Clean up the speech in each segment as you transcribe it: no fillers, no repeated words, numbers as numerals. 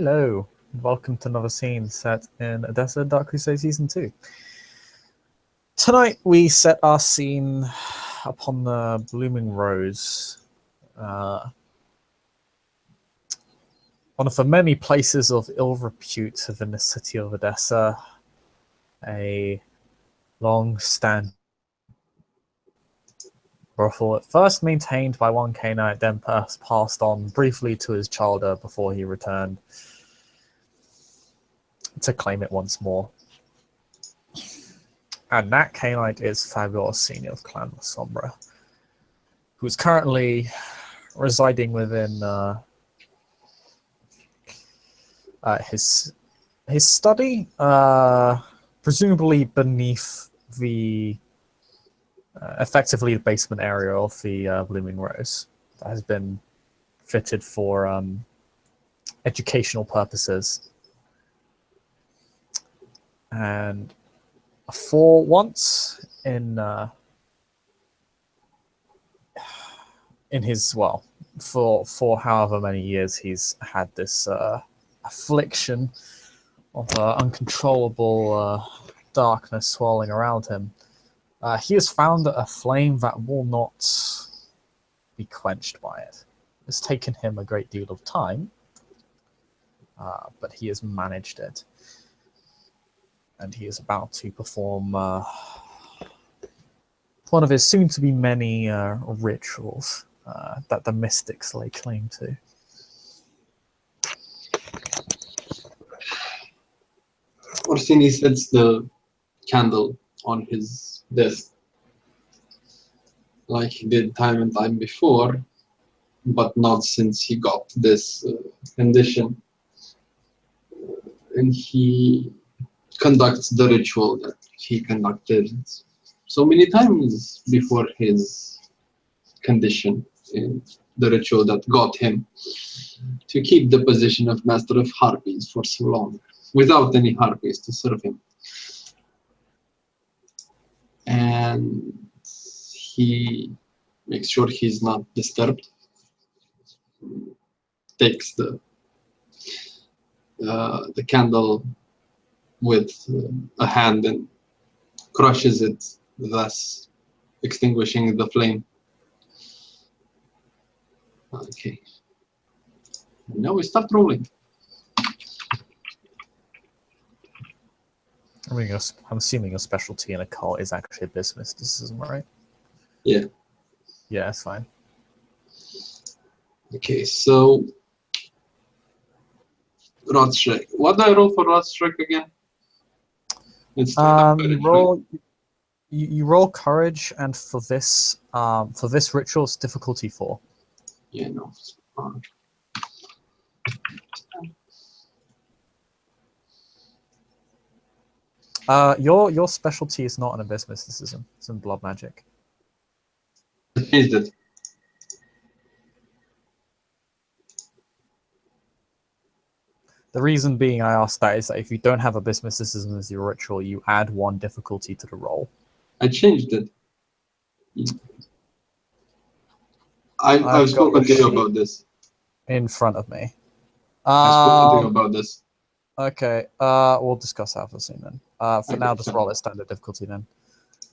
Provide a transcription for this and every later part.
Hello, welcome to another scene set in Odessa Dark Crusade Season 2. Tonight we set our scene upon the Blooming Rose, one of the many places of ill repute within the city of Odessa, a long-standing brothel at first maintained by one Canaanite, then passed on briefly to his childer before he returned to claim it once more. And that Canaanite is Ulric Orsini of Clan Lasombra, who is currently residing within his study, presumably beneath the effectively the basement area of the Blooming Rose that has been fitted for educational purposes. And for once in his, well, for however many years he's had this affliction of uncontrollable darkness swirling around him, he has found a flame that will not be quenched by it. It's taken him a great deal of time, but he has managed it. And he is about to perform one of his soon-to-be many rituals that the mystics lay claim to. Orsini sets the candle on his desk, like he did time and time before, but not since he got this condition. And he conducts the ritual that he conducted so many times before his condition, in the ritual that got him to keep the position of Master of Harpies for so long, without any Harpies to serve him. And he makes sure he's not disturbed, takes the candle with a hand and crushes it, thus extinguishing the flame. Okay. And now we start rolling. I'm assuming your specialty in a cult is actually abyss mysticism, right? Yeah. Yeah, that's fine. Okay, so Rodstrike. What do I roll for Rodstrike again? It's you roll courage, and for this ritual, it's difficulty 4. Yeah, no. Your specialty is not in abyss mysticism; it's in blood magic. I changed it. The reason being I asked that is that if you don't have abyss mysticism as your ritual, you add 1 difficulty to the roll. I changed it. I've spoken to you about this. In front of me. I've spoken to you about this. Okay, we'll discuss that for a scene then. For now, just roll at standard difficulty then.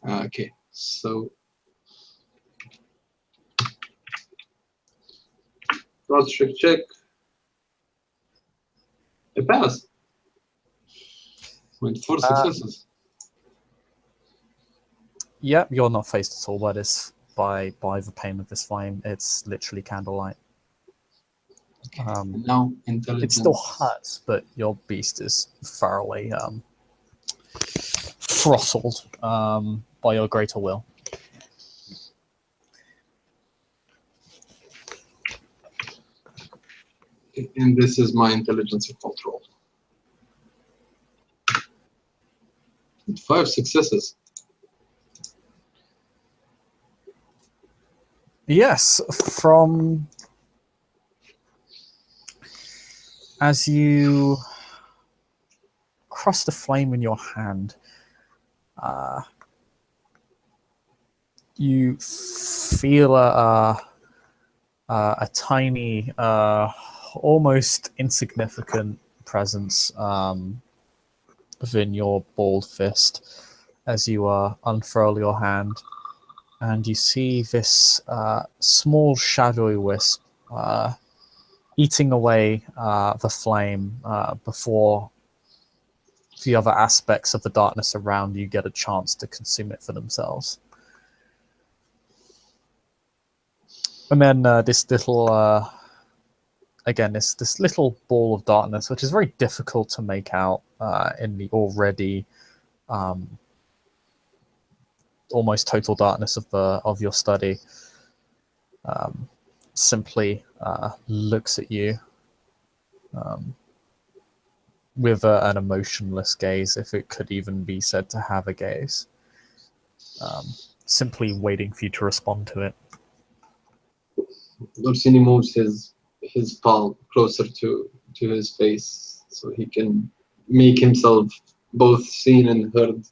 Okay, so Rodstrike check. A pass. With 4 successes. Yep, you're not faced at all by this, by the pain of this flame. It's literally candlelight. Okay. Now intelligence. It still hurts, but your beast is thoroughly throttled by your greater will. And this is my intelligence control. 5 successes. Yes, from as you cross the flame in your hand, you feel a tiny almost insignificant presence within your bald fist as you unfurl your hand, and you see this small shadowy wisp eating away the flame before the other aspects of the darkness around you get a chance to consume it for themselves. And then this little, again, this little ball of darkness, which is very difficult to make out in the already almost total darkness of your study, simply looks at you with an emotionless gaze, if it could even be said to have a gaze, simply waiting for you to respond to it. Orsini moves his palm closer to his face so he can make himself both seen and heard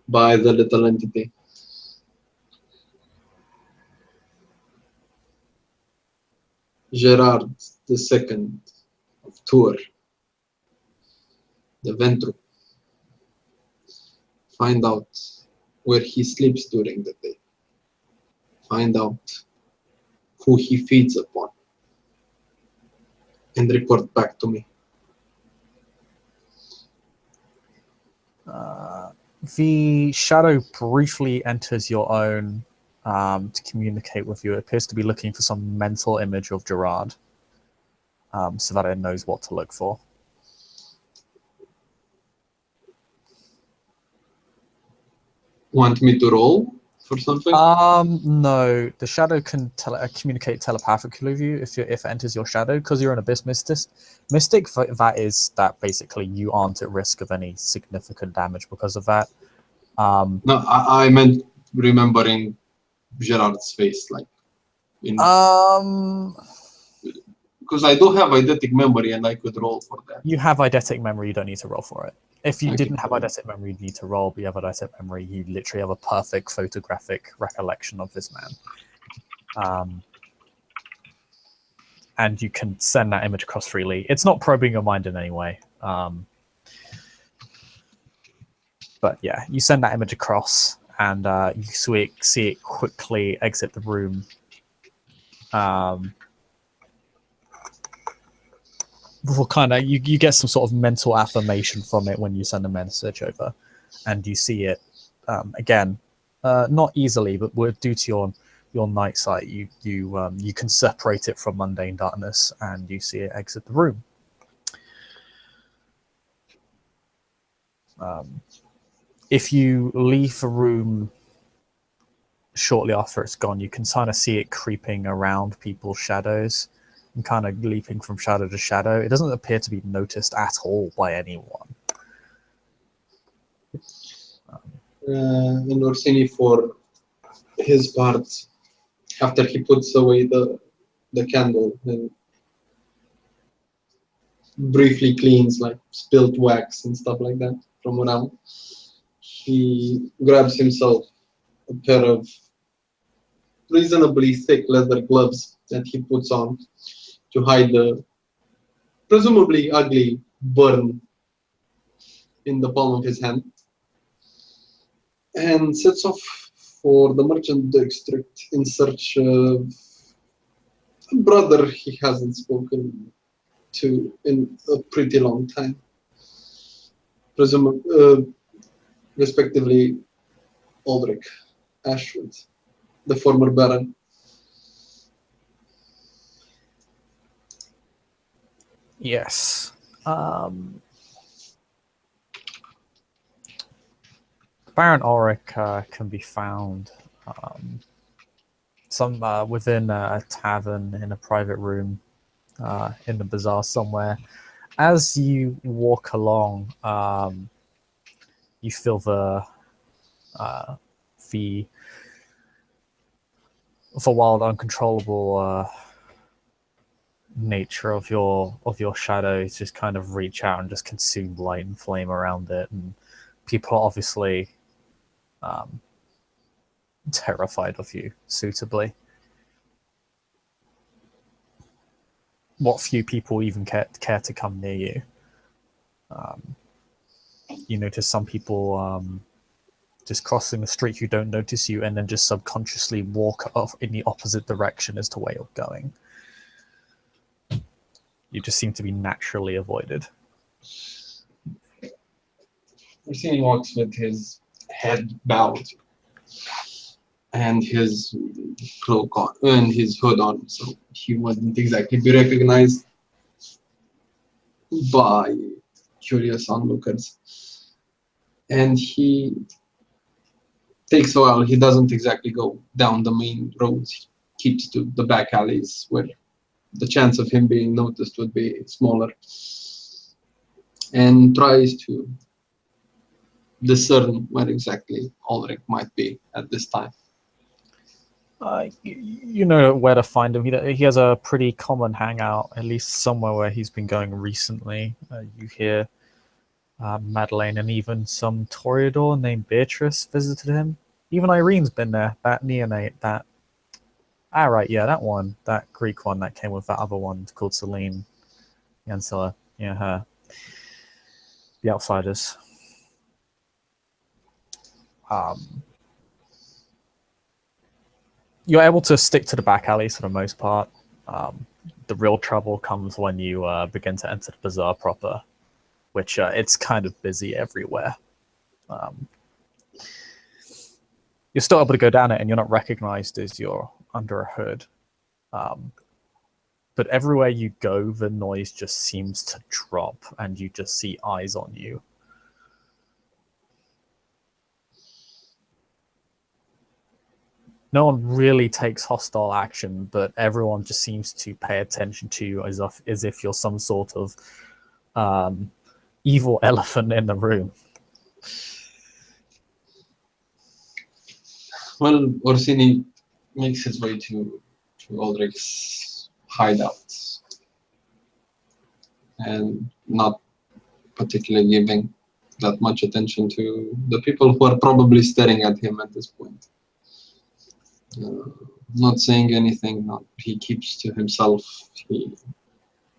by the little entity. Gerard II of Tours, the Ventru. Find out where he sleeps during the day. Find out who he feeds upon. And report back to me. The shadow briefly enters your own to communicate with you. It appears to be looking for some mental image of Gerard, so that it knows what to look for. Want me to roll for something? No. The shadow can communicate telepathically with you if it enters your shadow, because you're an abyss mystic. That basically you aren't at risk of any significant damage because of that. No, I meant remembering Gerard's face, like in. Because I do have eidetic memory and I could roll for that. You have eidetic memory, you don't need to roll for it. If you didn't have eidetic memory, you need to roll, but you have eidetic memory, you literally have a perfect photographic recollection of this man. And you can send that image across freely. It's not probing your mind in any way. But yeah, you send that image across, and you see it quickly exit the room. You get some sort of mental affirmation from it when you send a message over, and you see it again, not easily, but due to your night sight, you can separate it from mundane darkness, and you see it exit the room. If you leave the room shortly after it's gone, you can kind of see it creeping around people's shadows and kind of leaping from shadow to shadow. It doesn't appear to be noticed at all by anyone. And Orsini, for his part, after he puts away the candle and briefly cleans like spilt wax and stuff like that from around, he grabs himself a pair of reasonably thick leather gloves that he puts on to hide the presumably ugly burn in the palm of his hand, and sets off for the merchant district in search of a brother he hasn't spoken to in a pretty long time. Respectively, Ulric Ashwood, the former Baron. Yes. Baron Ulric can be found within a tavern in a private room in the bazaar somewhere. As you walk along, you feel the wild, uncontrollable nature of your shadows just kind of reach out and just consume light and flame around it, and people are obviously terrified of you suitably. what few people even care to come near you. You notice some people just crossing the street who don't notice you and then just subconsciously walk off in the opposite direction as to where you're going. You just seem to be naturally avoided. Orsini walks with his head bowed and his cloak on and his hood on, so he wouldn't exactly be recognized by curious onlookers. And he takes a while. He doesn't exactly go down the main roads. He keeps to the back alleys where the chance of him being noticed would be smaller, and tries to discern where exactly Ulric might be at this time. You know where to find him. He has a pretty common hangout, at least somewhere where he's been going recently. You hear Madeleine and even some Toreador named Beatrice visited him. Even Irene's been there. That neonate, that... right, yeah, that one. That Greek one that came with that other one called Celine. Yancilla. Yeah, her. The Outsiders. You're able to stick to the back alleys for the most part. The real trouble comes when you begin to enter the bazaar proper, which it's kind of busy everywhere. You're still able to go down it, and you're not recognized as you're under a hood. But everywhere you go, the noise just seems to drop, and you just see eyes on you. No one really takes hostile action, but everyone just seems to pay attention to you as if you're some sort of evil elephant in the room. Well, Orsini makes his way to Ulric's hideout, and not particularly giving that much attention to the people who are probably staring at him at this point. Not saying anything, he keeps to himself. He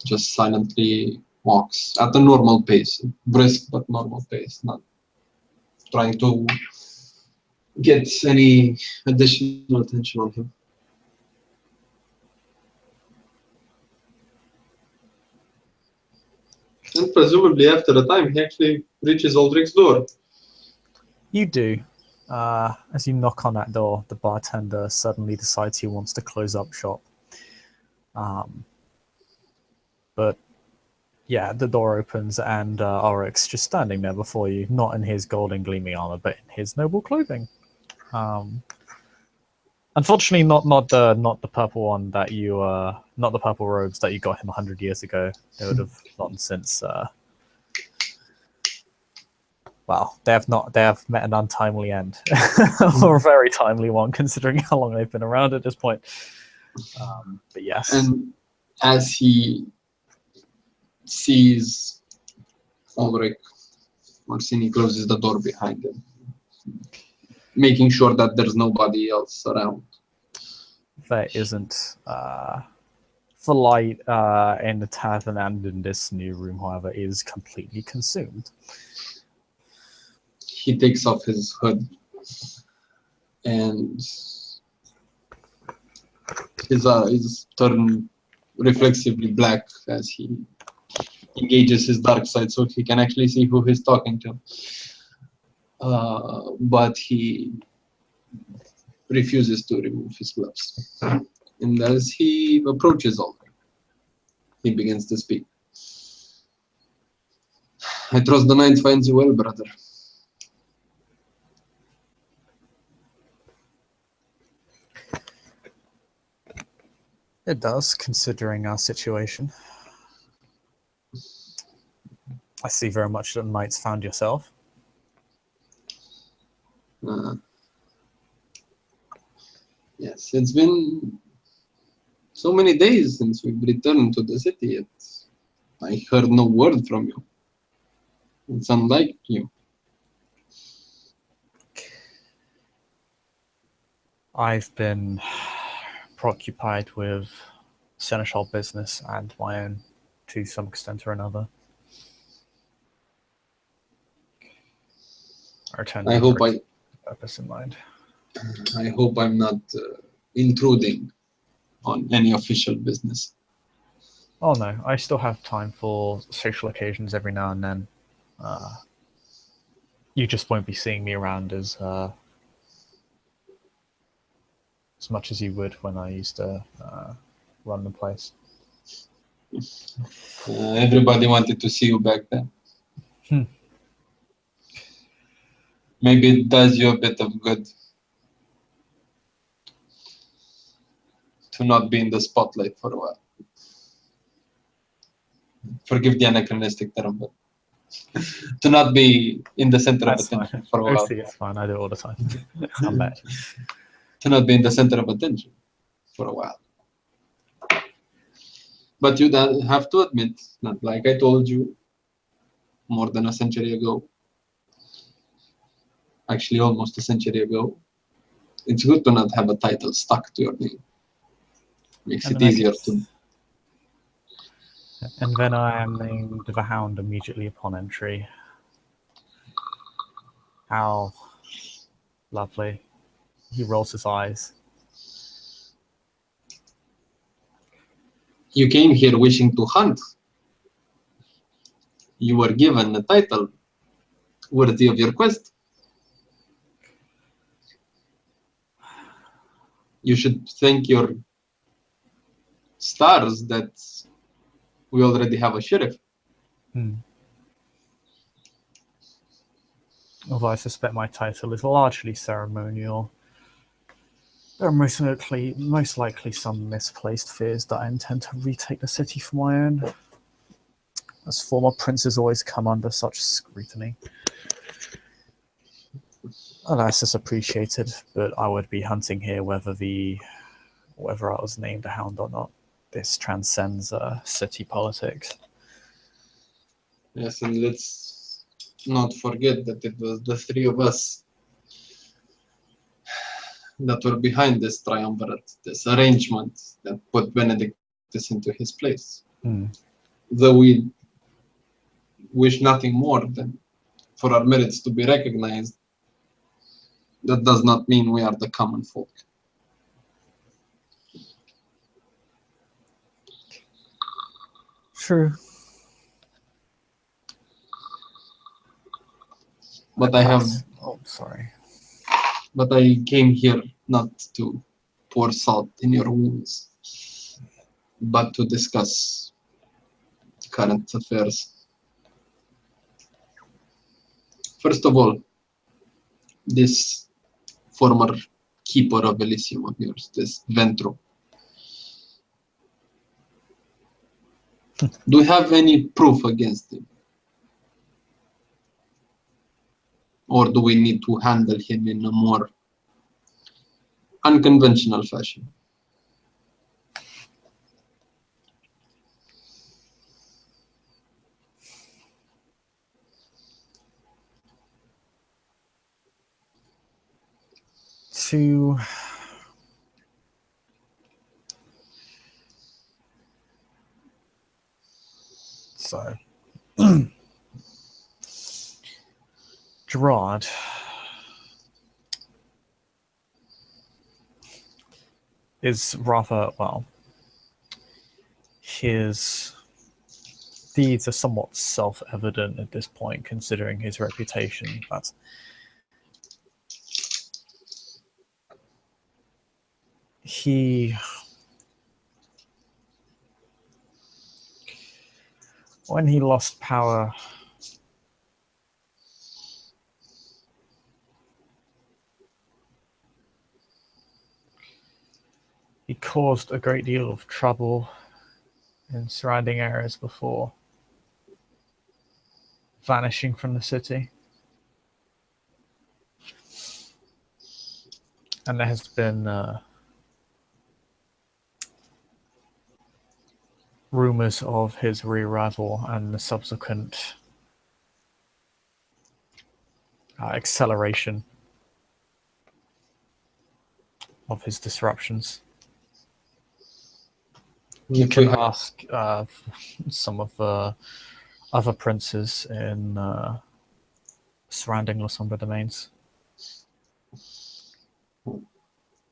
just silently walks at a normal pace, brisk but normal pace, not trying to get any additional attention on him. And presumably after a time, he actually reaches Ulric's door. You do. As you knock on that door, the bartender suddenly decides he wants to close up shop. But yeah, the door opens and Ulric's just standing there before you, not in his golden gleaming armor, but in his noble clothing. Unfortunately, not the purple one that you not the purple robes that you got him 100 years ago. They would have long since. Well, they have met an untimely end, or a very timely one, considering how long they've been around at this point. But yes. And as he sees Ulric, Orsini closes the door behind him, making sure that there's nobody else around. There isn't. The light in the tavern and in this new room, however, is completely consumed. He takes off his hood, and his eyes turn reflexively black as he engages his dark side, so he can actually see who he's talking to. But he refuses to remove his gloves. And as he approaches Ulric, he begins to speak. I trust the night finds you well, brother. It does, considering our situation. I see very much that the night's found yourself. Yes, it's been so many days since we've returned to the city, yet I heard no word from you. It's unlike you. I've been preoccupied with seneschal business and my own to some extent or another. I return I hope purpose in mind. I hope I'm not intruding on any official business. Oh no, I still have time for social occasions every now and then. You just won't be seeing me around as much as you would when I used to run the place. Everybody wanted to see you back then. Hmm. Maybe it does you a bit of good to not be in the spotlight for a while. Forgive the anachronistic term, but to not be in the center of attention for a while. OC is fine. I do it all the time. I'm bad. To not be in the center of attention for a while. But you have to admit that, like I told you more than a century ago, actually almost a century ago, it's good to not have a title stuck to your name. Makes it easier to. And then I am named the Hound immediately upon entry. How lovely. He rolls his eyes. You came here wishing to hunt. You were given a title worthy of your quest. You should thank your stars that we already have a sheriff. Although I suspect my title is largely ceremonial. There are most likely some misplaced fears that I intend to retake the city for my own, as former princes always come under such scrutiny. Alas, it's appreciated, but I would be hunting here whether I was named a hound or not. This transcends city politics. Yes, and let's not forget that it was the three of us that were behind this triumvirate, this arrangement that put Benedictus into his place. Though we wish nothing more than for our merits to be recognized, that does not mean we are the common folk. True. But sorry. But I came here not to pour salt in your wounds, but to discuss current affairs. First of all, this former keeper of Elysium of yours, this Ventro. Do you have any proof against him? Or do we need to handle him in a more unconventional fashion? So, Gerard is rather, well, his deeds are somewhat self-evident at this point, considering his reputation, but when he lost power, he caused a great deal of trouble in surrounding areas before vanishing from the city. And there has been rumors of his re-arrival and the subsequent acceleration of his disruptions. You If we can have, ask some of the other princes in surrounding Lasombra domains.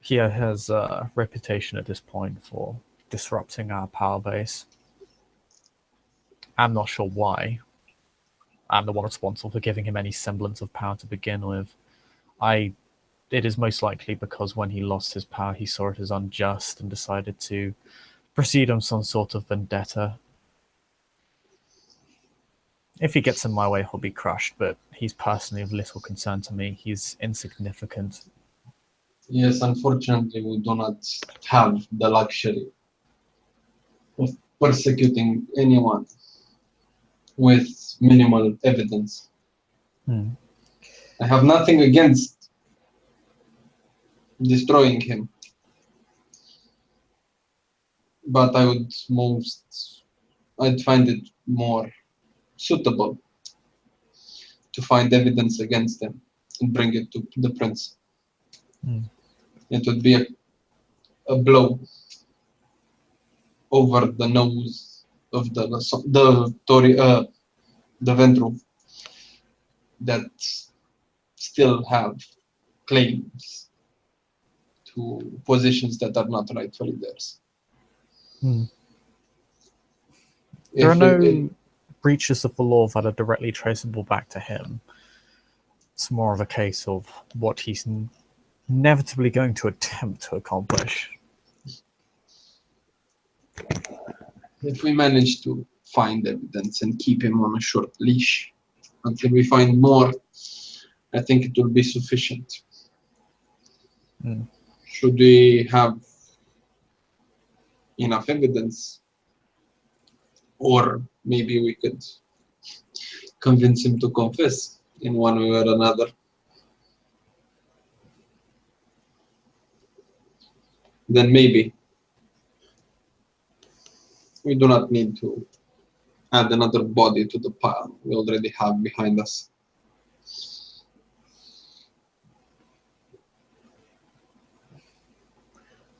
He has a reputation at this point for disrupting our power base. I'm not sure why. I'm the one responsible for giving him any semblance of power to begin with. It is most likely because when he lost his power, he saw it as unjust and decided to proceed on some sort of vendetta. If he gets in my way, he'll be crushed, but he's personally of little concern to me. He's insignificant. yes, unfortunately, we do not have the luxury of persecuting anyone with minimal evidence. I have nothing against destroying him, but I'd find it more suitable to find evidence against him and bring it to the prince. It would be a blow over the nose of the Ventru that still have claims to positions that are not rightfully theirs. There are no breaches of the law that are directly traceable back to him. It's more of a case of what he's inevitably going to attempt to accomplish. If we manage to find evidence and keep him on a short leash until we find more, I think it will be sufficient. Should we have enough evidence, or maybe we could convince him to confess in one way or another, then maybe we do not need to add another body to the pile we already have behind us.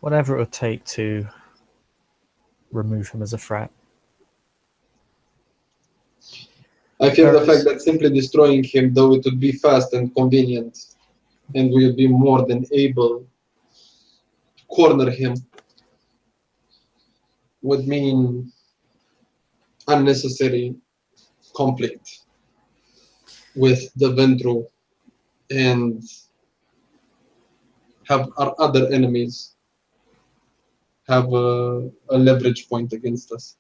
Whatever it would take to remove him as a threat. I fear the fact that simply destroying him, though it would be fast and convenient, and we would be more than able to corner him, would mean unnecessary conflict with the Ventru and have our other enemies have a leverage point against us.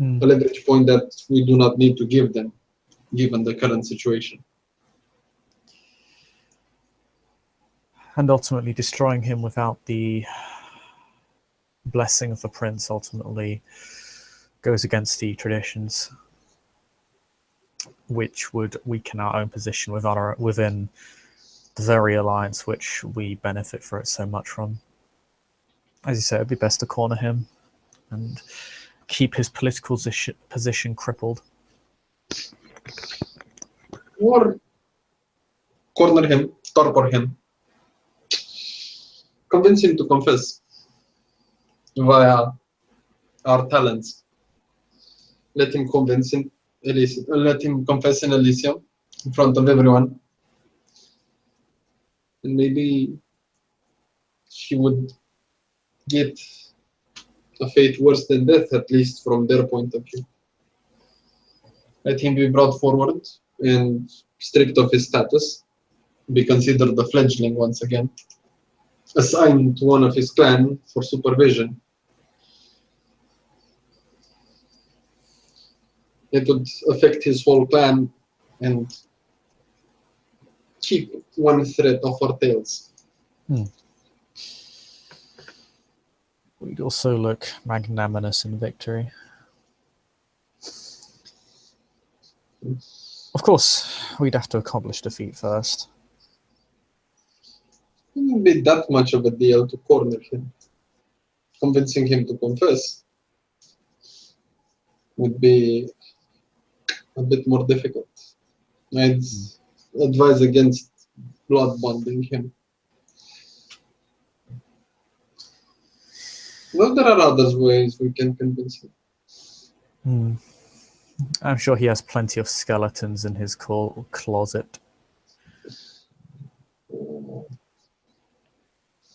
A leverage point that we do not need to give them, given the current situation. And ultimately destroying him without the blessing of the prince ultimately goes against the traditions, which would weaken our own position within the very alliance which we benefit for it so much from. As you say, it'd be best to corner him and keep his political position crippled. Or corner him, torpor him, convince him to confess via our talents. Let him confess in Elysium in front of everyone, and maybe he would get a fate worse than death, at least from their point of view. Let him be brought forward and stripped of his status, be considered a fledgling once again, assigned to one of his clan for supervision. It would affect his whole clan and keep one thread off our tails. We'd also look magnanimous in victory. Of course, we'd have to accomplish defeat first. It wouldn't be that much of a deal to corner him. Convincing him to confess would be a bit more difficult. I'd advise against blood bonding him. Though there are other ways we can convince him. Hmm. I'm sure he has plenty of skeletons in his closet.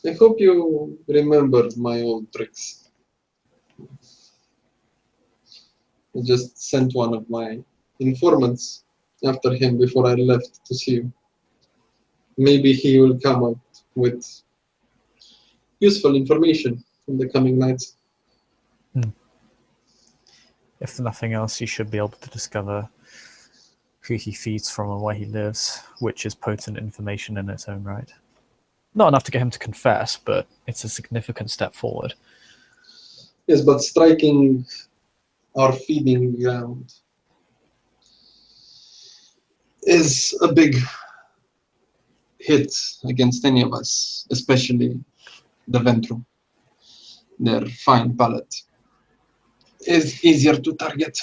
I hope you remember my old tricks. I just sent one of my informants after him before I left to see you. Maybe he will come out with useful information in the coming nights. If nothing else, you should be able to discover who he feeds from and where he lives, which is potent information in its own right. Not enough to get him to confess, but it's a significant step forward. Yes, but striking our feeding ground is a big hit against any of us, especially the Ventru. Their fine palate is easier to target.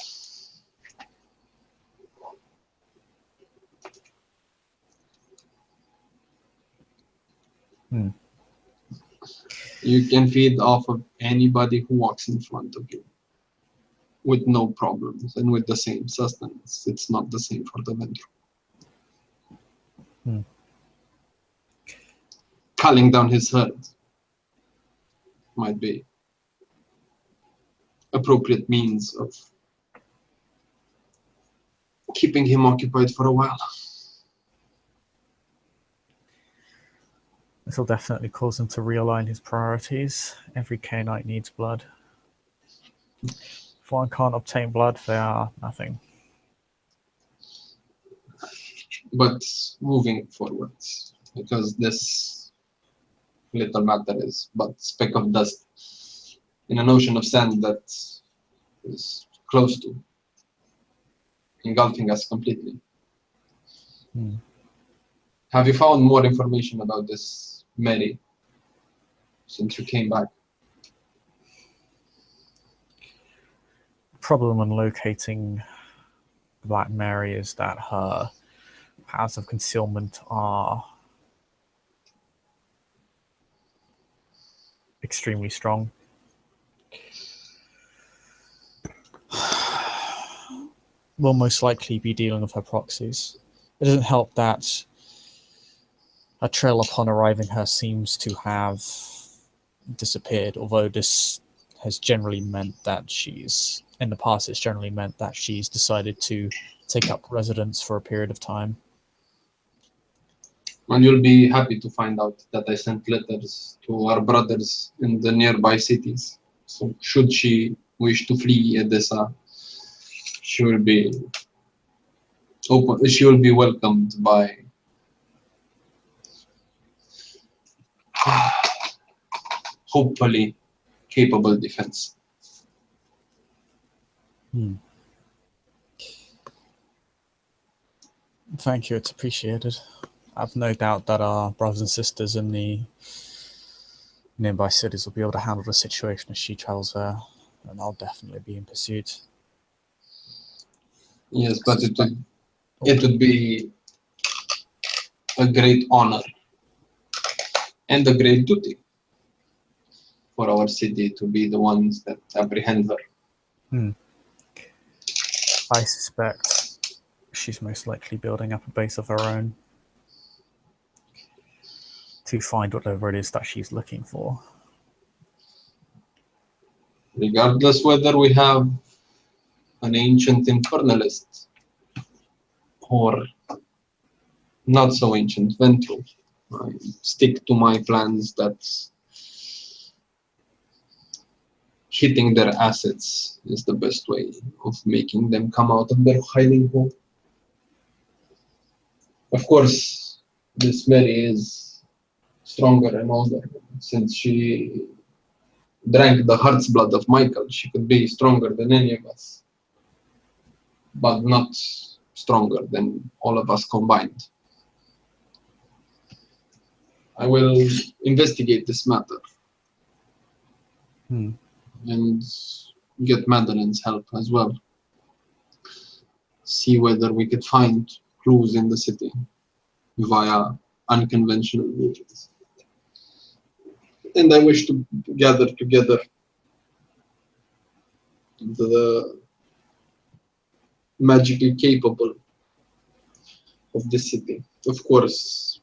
You can feed off of anybody who walks in front of you with no problems and with the same sustenance. It's not the same for the Ventru. Culling down his herd might be appropriate means of keeping him occupied for a while. This will definitely cause him to realign his priorities. Every Cainite needs blood. If one can't obtain blood, they are nothing. But moving forward, because this little matter is but speck of dust in an ocean of sand that is close to engulfing us completely. Have you found more information about this Mary since you came back? Problem in locating Black Mary is that her powers of concealment are extremely strong. We'll most likely be dealing with her proxies. It doesn't help that her trail upon arriving here seems to have disappeared, although this has generally meant that she's, in the past, it's generally meant that she's decided to take up residence for a period of time. And you'll be happy to find out that I sent letters to our brothers in the nearby cities. So should she wish to flee Edessa, she will be open. She will be welcomed by hopefully capable defense. Thank you, it's appreciated. I've no doubt that our brothers and sisters in the nearby cities will be able to handle the situation as she travels there, and I'll definitely be in pursuit. Yes, but it would be a great honor and a great duty for our city to be the ones that apprehend her. I suspect she's most likely building up a base of her own to find whatever it is that she's looking for. Regardless whether we have an ancient infernalist or not so ancient Ventru, I stick to my plans that hitting their assets is the best way of making them come out of their hiding hole. Of course, this Mary is stronger and older. Since she drank the heart's blood of Michael, she could be stronger than any of us, but not stronger than all of us combined. I will investigate this matter and get Madeline's help as well. See whether we could find clues in the city via unconventional means. And I wish to gather together the magically capable of the city. Of course,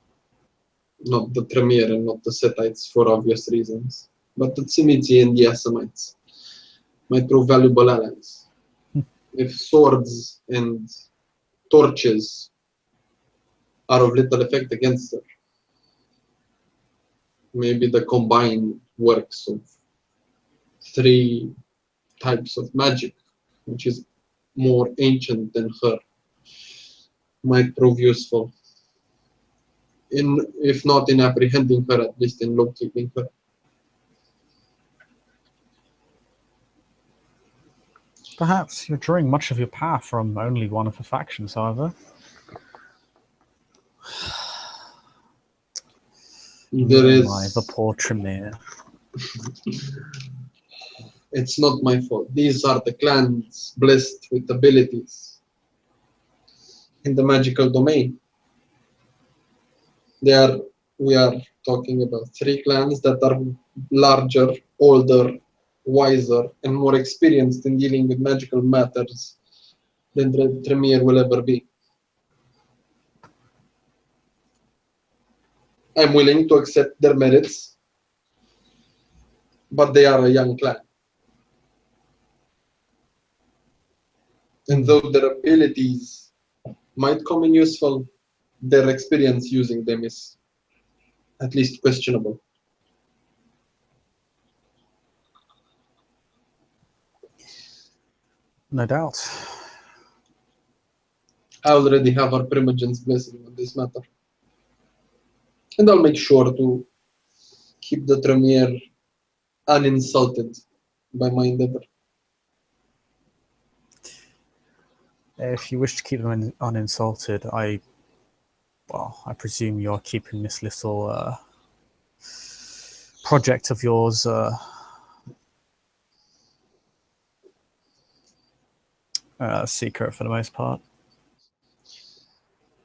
not the Tremere and not the Setites for obvious reasons, but the Tzimitzi and the Assamites might prove valuable allies. If swords and torches are of little effect against her, maybe the combined works of 3 types of magic, which is more ancient than her, might prove useful. If not in apprehending her, at least in locating her. Perhaps you're drawing much of your power from only one of the factions, however. There is. The poor Tremere. It's not my fault. These are the clans blessed with abilities in the magical domain. We are talking about 3 clans that are larger, older, wiser, and more experienced in dealing with magical matters than the Tremere will ever be. I'm willing to accept their merits, but they are a young clan. And though their abilities might come in useful, their experience using them is at least questionable. No doubt. I already have our Primogen's blessing on this matter. And I'll make sure to keep the Tremere uninsulted by my endeavor. If you wish to keep them uninsulted, I presume you're keeping this little project of yours secret for the most part.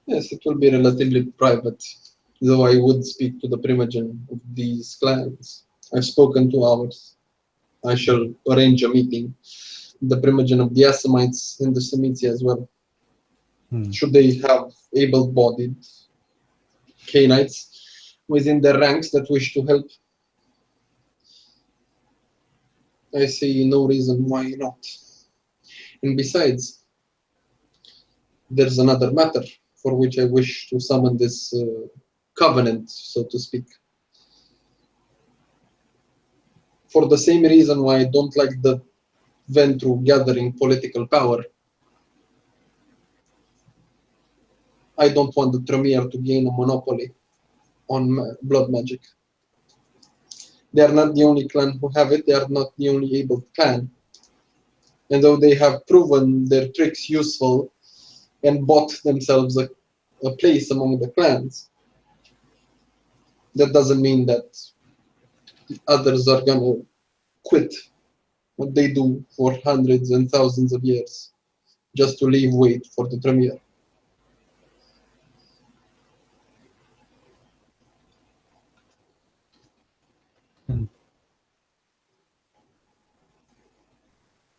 Yes, it will be relatively private, though I would speak to the Primogen of these clans. I've spoken to ours. I shall arrange a meeting. The Primogen of the Assamites and the Tzimitzi as well. Should they have able-bodied Canaanites within their ranks that wish to help, I see no reason why not. And besides, there's another matter for which I wish to summon this covenant, so to speak. For the same reason why I don't like the Ventru gathering political power, I don't want the Tremere to gain a monopoly on blood magic. They are not the only clan who have it, they are not the only able clan. And though they have proven their tricks useful and bought themselves a place among the clans, that doesn't mean that others are gonna quit what they do for hundreds and thousands of years just to leave weight for the Tremere.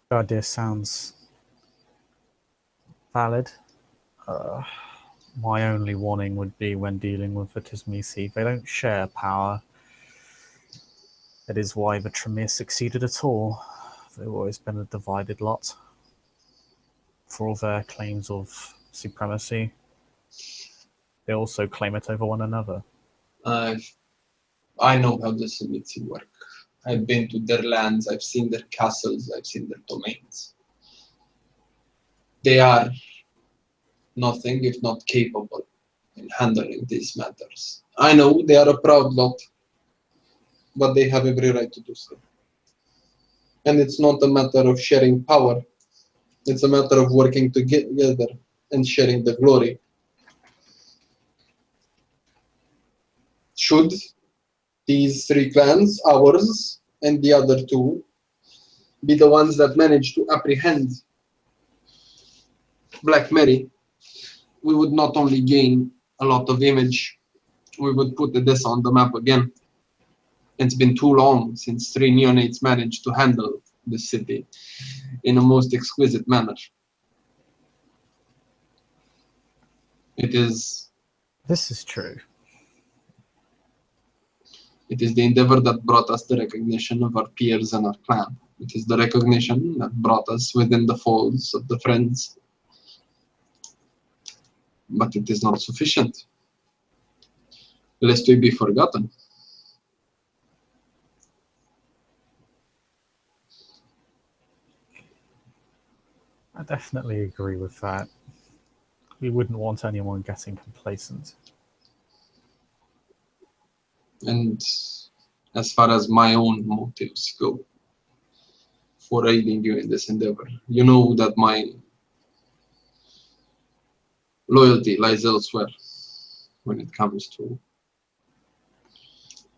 The idea sounds valid. My only warning would be when dealing with the Tzimitzi. They don't share power. That is why the Tremere succeeded at all. They've always been a divided lot. For all their claims of supremacy, they also claim it over one another. I know how the Tzimitzi work. I've been to their lands, I've seen their castles, I've seen their domains. They are nothing if not capable in handling these matters. I know they are a proud lot, but they have every right to do so. And it's not a matter of sharing power, it's a matter of working together and sharing the glory. Should these 3 clans, ours and the other 2, be the ones that manage to apprehend Black Mary, we would not only gain a lot of image, we would put Edessa on the map again. It's been too long since 3 neonates managed to handle the city in a most exquisite manner. This is true. It is the endeavor that brought us the recognition of our peers and our clan. It is the recognition that brought us within the folds of the Friends. But it is not sufficient, lest we be forgotten. I definitely agree with that. We wouldn't want anyone getting complacent. And as far as my own motives go for aiding you in this endeavor, you know that my loyalty lies elsewhere when it comes to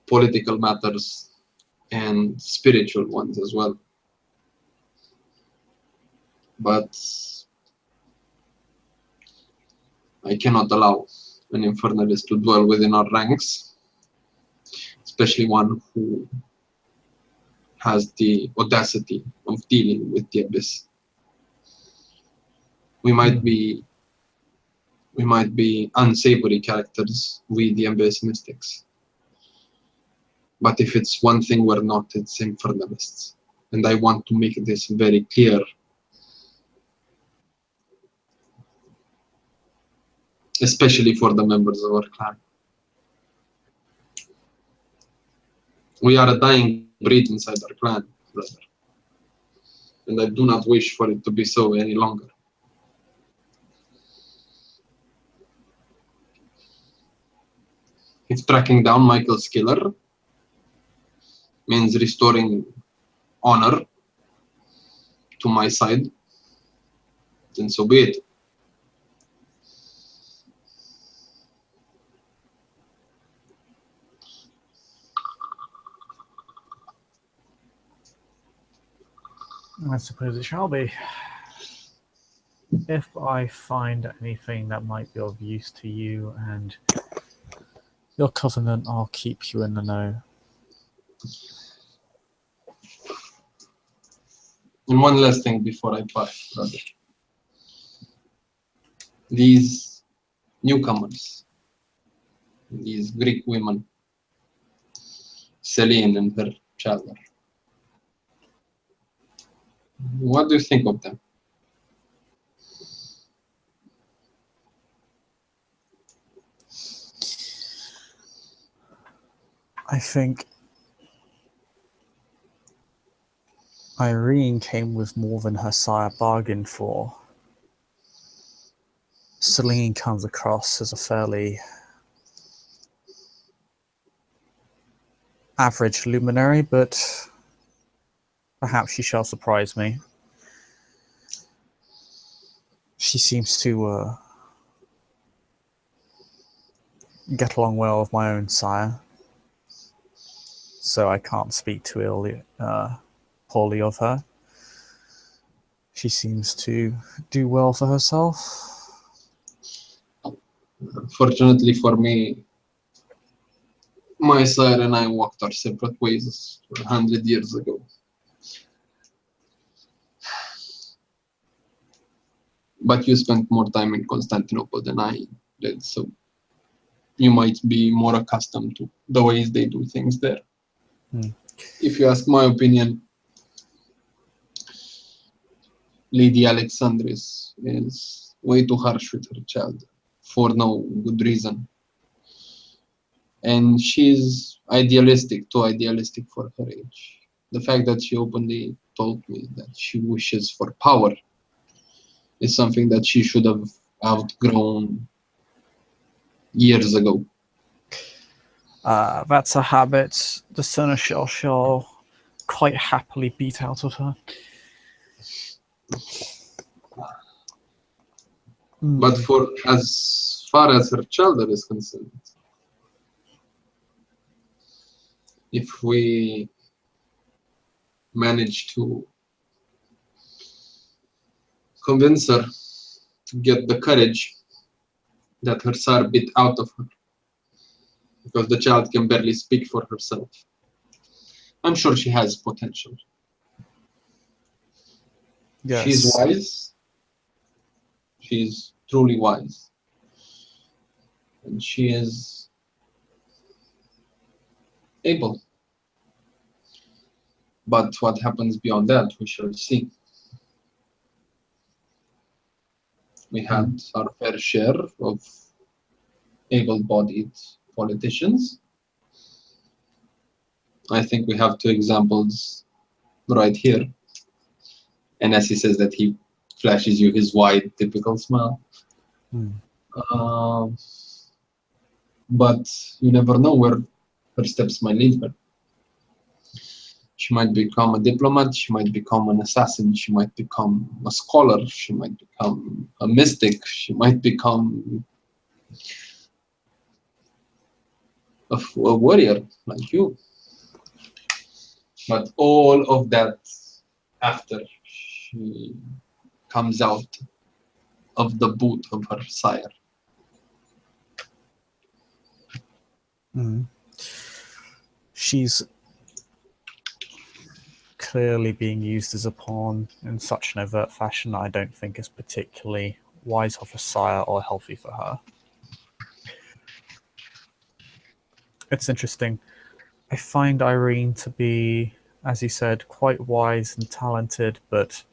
political matters and spiritual ones as well. But I cannot allow an infernalist to dwell within our ranks, especially one who has the audacity of dealing with the abyss. We might be unsavory characters, we the abyss mystics. But if it's one thing we're not, it's infernalists. And I want to make this very clear. Especially for the members of our clan. We are a dying breed inside our clan, brother. And I do not wish for it to be so any longer. If tracking down Michael's killer means restoring honor to my side, then so be it. I suppose it shall be. If I find anything that might be of use to you and your covenant, I'll keep you in the know. And one last thing before I part, brother. These newcomers, these Greek women, Celine and her child, what do you think of them? I think Irene came with more than her sire bargained for. Celine comes across as a fairly average luminary, but perhaps she shall surprise me. She seems to get along well with my own sire, so I can't speak too poorly of her. She seems to do well for herself. Fortunately for me, my sire and I walked our separate ways 100 years ago. But you spent more time in Constantinople than I did, so you might be more accustomed to the ways they do things there. If you ask my opinion, Lady Alexandris is way too harsh with her child for no good reason. And she's idealistic, too idealistic for her age. The fact that she openly told me that she wishes for power is something that she should have outgrown years ago. That's a habit the Seneschal shall quite happily beat out of her. But for as far as her child is concerned, if we manage to convince her to get the courage that her sire bit out of her, because the child can barely speak for herself, I'm sure she has potential. She's Yes. wise. She's truly wise. And she is able. But what happens beyond that, we shall see. We had our fair share of able-bodied politicians. I think we have two examples right here. And as he says that, he flashes you his wide, typical smile. But you never know where her steps might lead her. She might become a diplomat, she might become an assassin, she might become a scholar, she might become a mystic, she might become a warrior like you. But all of that after she comes out of the boot of her sire. She's clearly being used as a pawn in such an overt fashion that I don't think is particularly wise of her sire or healthy for her. It's interesting. I find Irene to be, as you said, quite wise and talented, but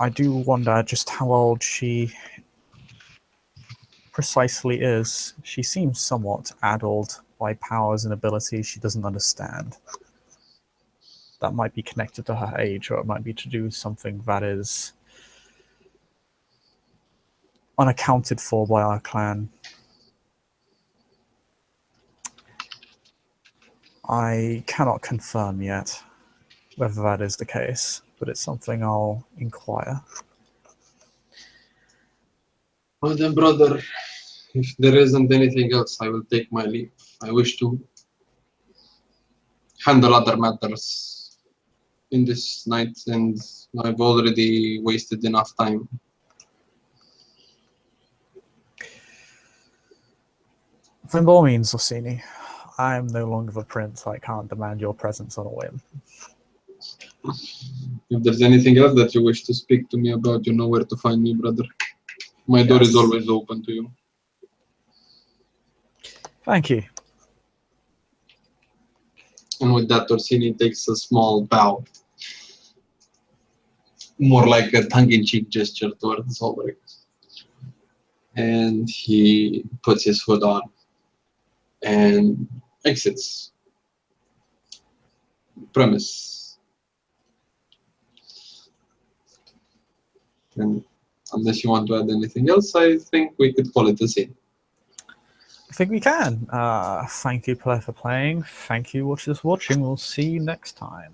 I do wonder just how old she precisely is. She seems somewhat addled by powers and abilities she doesn't understand. That might be connected to her age, or it might be to do with something that is unaccounted for by our clan. I cannot confirm yet whether that is the case, but it's something I'll inquire. Well then, brother, if there isn't anything else, I will take my leave. I wish to handle other matters in this night, and I've already wasted enough time. By all means, Orsini, I am no longer the prince. I can't demand your presence on a whim. If there's anything else that you wish to speak to me about, you know where to find me, brother. My door is always open to you. Thank you. And with that, Orsini takes a small bow, more like a tongue-in-cheek gesture towards Ulric. And he puts his hood on and exits the premise. And unless you want to add anything else, I think we could call it a scene. I think we can. Thank you, player, for playing. Thank you, watchers, for watching. We'll see you next time.